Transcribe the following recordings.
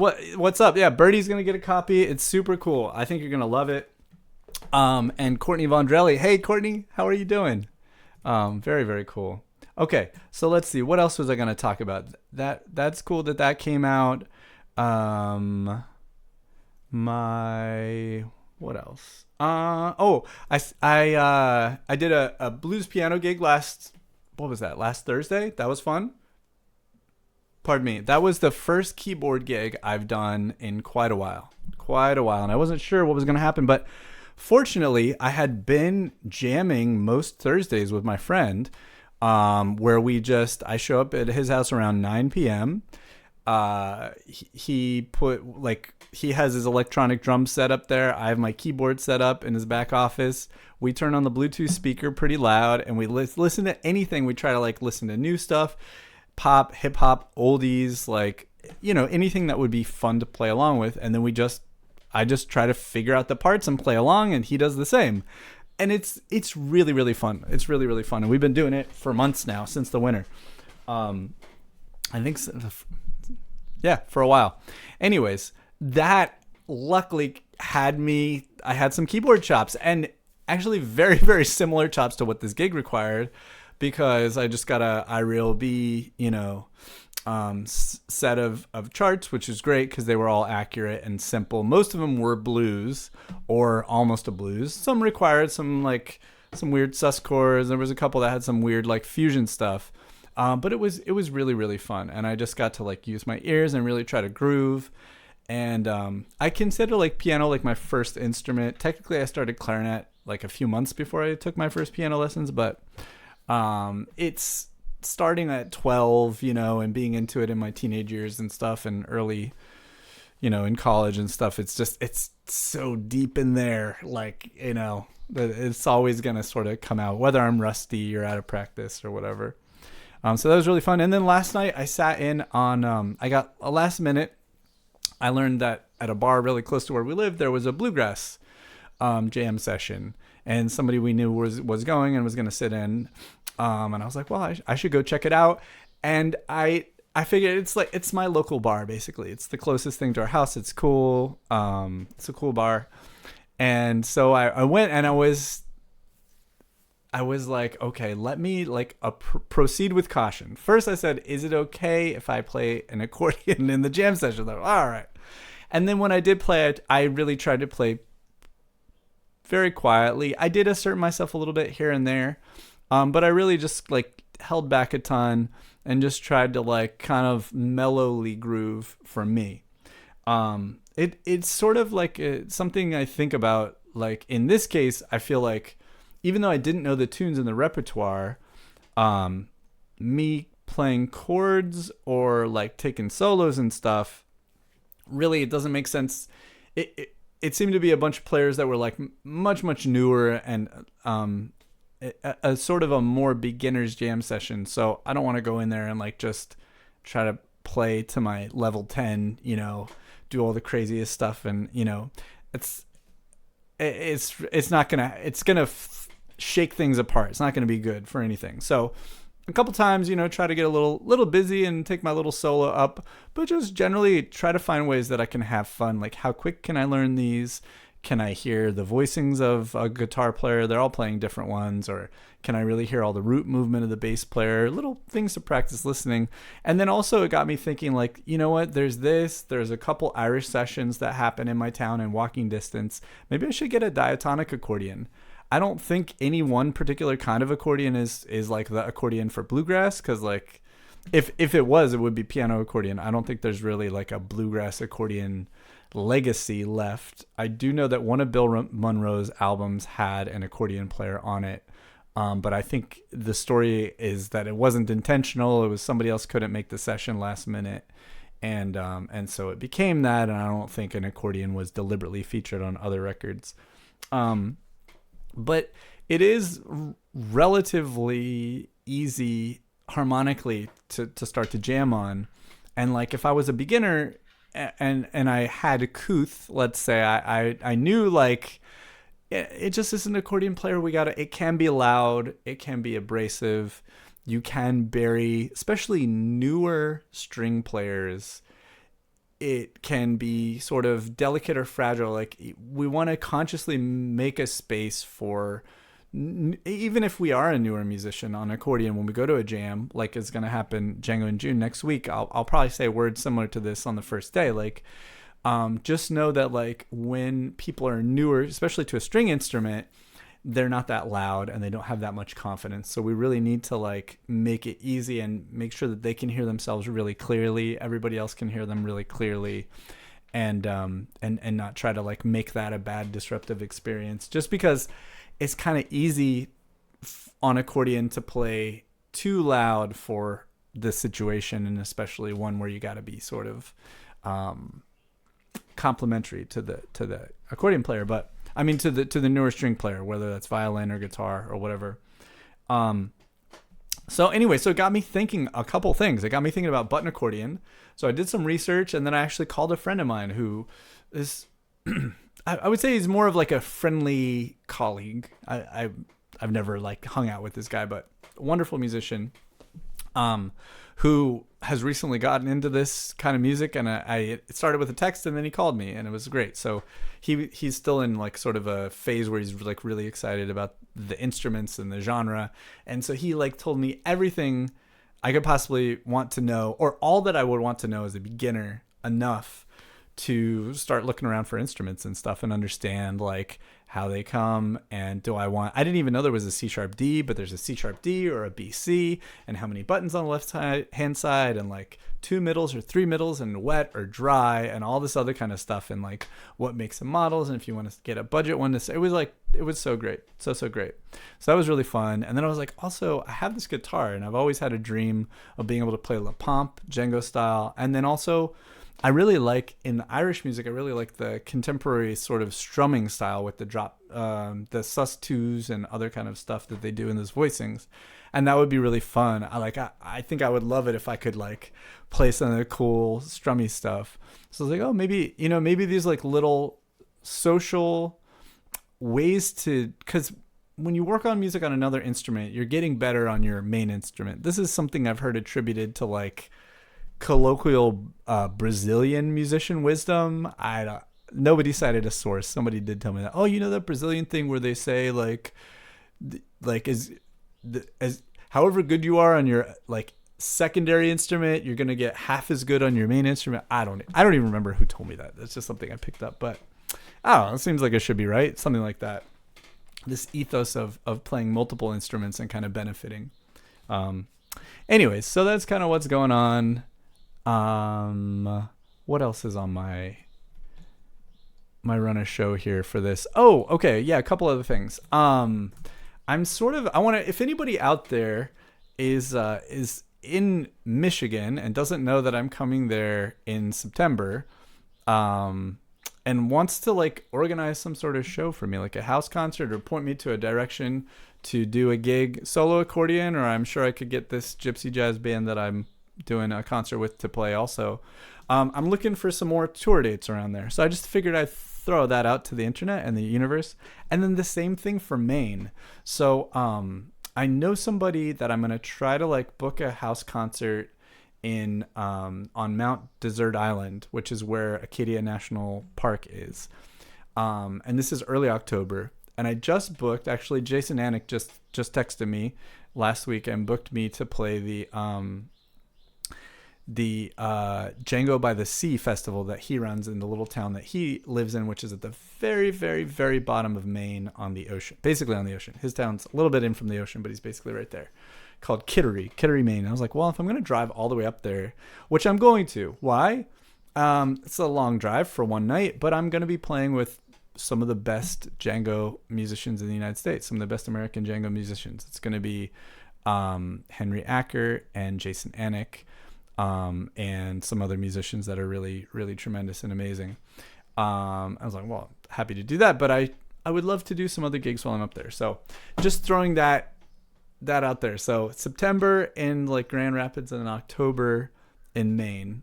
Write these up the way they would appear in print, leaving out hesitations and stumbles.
What's up? Yeah, Birdie's gonna get a copy. It's super cool. I think you're gonna love it. And Courtney Vondrelli. Hey, Courtney, how are you doing? Very very cool. Okay, so let's see. What else was I gonna talk about? That's cool that came out. Um, my what else? I did a blues piano gig last. What was that? Last Thursday. That was fun. Pardon me. That was the first keyboard gig I've done in quite a while. Quite a while. And I wasn't sure what was going to happen. But fortunately, I had been jamming most Thursdays with my friend, where I show up at his house around 9 p.m. He has his electronic drum set up there. I have my keyboard set up in his back office. We turn on the Bluetooth speaker pretty loud and we listen to anything. We try to listen to new stuff, pop, hip hop, oldies, anything that would be fun to play along with. And then I just try to figure out the parts and play along, and he does the same. And it's really, really fun. It's really, really fun. And we've been doing it for months now, since the winter. I think, yeah, for a while. Anyways, that luckily I had some keyboard chops, and actually very, very similar chops to what this gig required, because I just got a iReal B, set of charts, which is great because they were all accurate and simple. Most of them were blues or almost a blues. Some required some weird sus chords. There was a couple that had some weird fusion stuff. But it was really, really fun. And I just got to use my ears and really try to groove. And I consider piano my first instrument. Technically, I started clarinet a few months before I took my first piano lessons, but it's starting at 12, and being into it in my teenage years and stuff, and early, in college and stuff. It's so deep in there, it's always going to sort of come out, whether I'm rusty or out of practice or whatever. So that was really fun. And then last night I sat in on, I got a last minute. I learned that at a bar really close to where we live, there was a Bluegrass jam session, and somebody we knew was going and was going to sit in. And I was like, well, I should go check it out. And I figured it's my local bar, basically. It's the closest thing to our house. It's cool. It's a cool bar. And so I went, and I was like, okay, let me proceed with caution. First I said, is it okay if I play an accordion in the jam session? Like, all right. And then when I did play it, I really tried to play very quietly. I did assert myself a little bit here and there. But I really just held back a ton and just tried to kind of mellowly groove for me. It's sort of something I think about. In this case, I feel even though I didn't know the tunes in the repertoire, me playing chords or taking solos and stuff, really it doesn't make sense. It seemed to be a bunch of players that were much newer and a sort of a more beginner's jam session. So I don't want to go in there and just try to play to my level 10, do all the craziest stuff. And, it's not going to, it's going to shake things apart. It's not going to be good for anything. So a couple times, try to get a little busy and take my little solo up, but just generally try to find ways that I can have fun. How quick can I learn these? Can I hear the voicings of a guitar player? They're all playing different ones. Or can I really hear all the root movement of the bass player? Little things to practice listening. And then also it got me thinking you know what? There's a couple Irish sessions that happen in my town in walking distance. Maybe I should get a diatonic accordion. I don't think any one particular kind of accordion is the accordion for bluegrass. Cause if it was, it would be piano accordion. I don't think there's really a bluegrass accordion legacy left. I do know that one of Bill Monroe's albums had an accordion player on it, but I think the story is that it wasn't intentional. It was somebody else couldn't make the session last minute, and so it became that. And I don't think an accordion was deliberately featured on other records, but it is relatively easy harmonically to start to jam on. And if I was a beginner and I had a couth, let's say, I knew it just is an accordion player. It can be loud, it can be abrasive. You can bury, especially newer string players, it can be sort of delicate or fragile. Like we want to consciously make a space for, even if we are a newer musician on accordion, when we go to a jam, like is going to happen Django in June next week, I'll probably say words similar to this on the first day. Like, just know that like when people are newer, especially to a string instrument, they're not that loud and they don't have that much confidence. So we really need to like make it easy and make sure that they can hear themselves really clearly. Everybody else can hear them really clearly, and not try to like make that a bad disruptive experience, just because it's kind of easy on accordion to play too loud for the situation, and especially one where you got to be sort of complimentary to the accordion player, but I mean to the newer string player, whether that's violin or guitar or whatever. So anyway, so it got me thinking a couple things. It got me thinking about button accordion. So I did some research, and then I actually called a friend of mine who is I would say he's more of like a friendly colleague. I've never like hung out with this guy, but a wonderful musician who has recently gotten into this kind of music, and it started with a text, and then he called me, and it was great. So he's still in like sort of a phase where he's like really excited about the instruments and the genre, and so he like told me everything I could possibly want to know, or all that I would want to know as a beginner, enough to start looking around for instruments and stuff and understand like how they come. And I didn't even know there was a C sharp D, but there's a C sharp D or a B C, and how many buttons on the left hand side, and like 2 middles or 3 middles, and wet or dry, and all this other kind of stuff, and like what makes them models, and if you want to get a budget one to say, it was so great. So great. So that was really fun. And then I was like, also I have this guitar, and I've always had a dream of being able to play La Pompe, Django style. And then also I really like, in the Irish music, I really like the contemporary sort of strumming style with the drop, the sus2s and other kind of stuff that they do in those voicings. And that would be really fun. I think I would love it if I could like play some of the cool strummy stuff. So I was like, oh, maybe these like little social ways to, because when you work on music on another instrument, you're getting better on your main instrument. This is something I've heard attributed to like colloquial Brazilian musician wisdom. Nobody cited a source. Somebody did tell me that. Oh, you know that Brazilian thing where they say like as however good you are on your like secondary instrument, you're gonna get half as good on your main instrument. I don't even remember who told me that. That's just something I picked up, but I don't know. It seems like it should be right. Something like that. This ethos of playing multiple instruments and kind of benefiting. Anyways, so that's kind of what's going on. What else is on my run a show here for this? Oh, okay. Yeah. A couple other things. I want to, if anybody out there is in Michigan and doesn't know that I'm coming there in September, and wants to like organize some sort of show for me, like a house concert, or point me to a direction to do a gig, solo accordion, or I'm sure I could get this gypsy jazz band that I'm doing a concert with to play also. I'm looking for some more tour dates around there. So I just figured I'd throw that out to the internet and the universe. And then the same thing for Maine. So I know somebody that I'm going to try to like book a house concert in on Mount Desert Island, which is where Acadia National Park is. And this is early October. And I just booked, actually Jason Anick just texted me last week and booked me to play the Django by the Sea festival that he runs in the little town that he lives in, which is at the very, very, very bottom of Maine on the ocean, basically on the ocean. His town's a little bit in from the ocean, but he's basically right there, called Kittery, Maine. And I was like, well, if I'm going to drive all the way up there, which I'm going to, why? It's a long drive for one night, but I'm going to be playing with some of the best Django musicians in the United States, some of the best American Django musicians. It's going to be Henry Acker and Jason Anick, and some other musicians that are really, really tremendous and amazing. I was like, well, happy to do that, but I would love to do some other gigs while I'm up there. So just throwing that out there. So September in like Grand Rapids, and then October in Maine,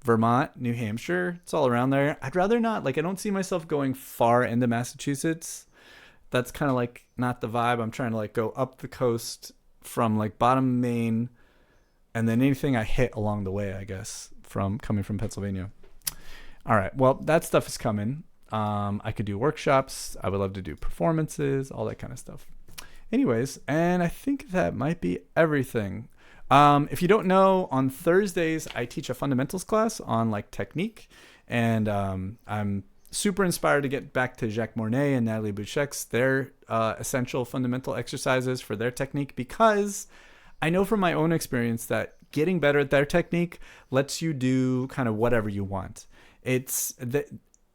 Vermont, New Hampshire. It's all around there. I'd rather not, like, I don't see myself going far into Massachusetts. That's kind of like not the vibe. I'm trying to like go up the coast from like bottom Maine, and then anything I hit along the way, I guess, from coming from Pennsylvania. All right. Well, that stuff is coming. I could do workshops. I would love to do performances, all that kind of stuff. Anyways, and I think that might be everything. If you don't know, on Thursdays I teach a fundamentals class on like technique, and I'm super inspired to get back to Jacques Mornay and Natalie Bouchek's their essential fundamental exercises for their technique, because I know from my own experience that getting better at their technique lets you do kind of whatever you want. It's that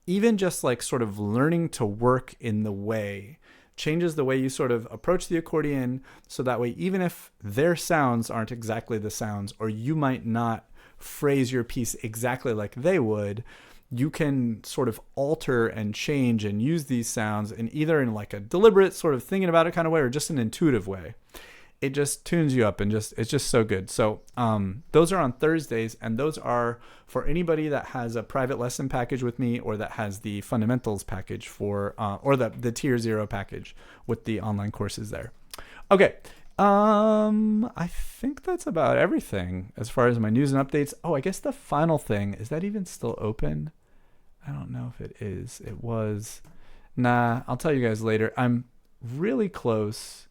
even just like sort of learning to work in the way changes the way you sort of approach the accordion, so that way even if their sounds aren't exactly the sounds, or you might not phrase your piece exactly like they would, you can sort of alter and change and use these sounds in either in like a deliberate sort of thinking about it kind of way, or just an intuitive way. It just tunes you up, and it's just so good. So those are on Thursdays, and those are for anybody that has a private lesson package with me, or that has the fundamentals package for or the tier 0 package with the online courses there. Okay. I think that's about everything as far as my news and updates. Oh, I guess the final thing, is that even still open? I don't know if it is. It was. Nah, I'll tell you guys later. I'm really close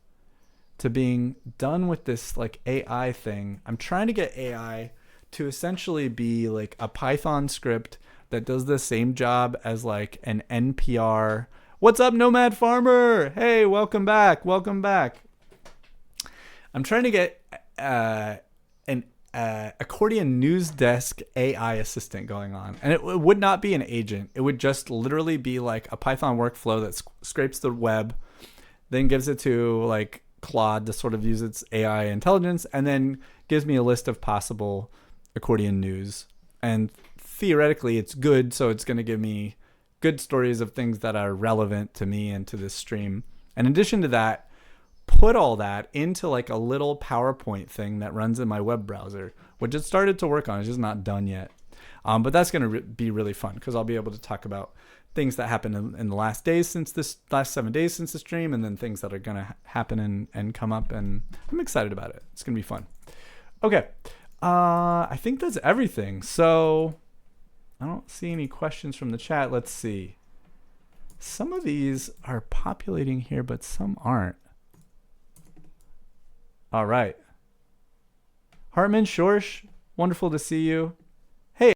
to being done with this like AI thing. I'm trying to get AI to essentially be like a Python script that does the same job as like an NPR. What's up, Nomad Farmer? Hey, welcome back. Welcome back. I'm trying to get an Accordion news desk AI assistant going on. And it would not be an agent. It would just literally be like a Python workflow that scrapes the web, then gives it to like Claude to sort of use its AI intelligence, and then gives me a list of possible accordion news. And theoretically it's good, so it's going to give me good stories of things that are relevant to me and to this stream. In addition to that, put all that into like a little PowerPoint thing that runs in my web browser, which it started to work on. It's just not done yet. But that's going to be really fun, because I'll be able to talk about things that happened in the last 7 days since the stream, and then things that are going to happen and come up, and I'm excited about it. It's going to be fun. Okay. I think that's everything. So I don't see any questions from the chat. Let's see. Some of these are populating here, but some aren't. All right. Hartman Schorsch, wonderful to see you.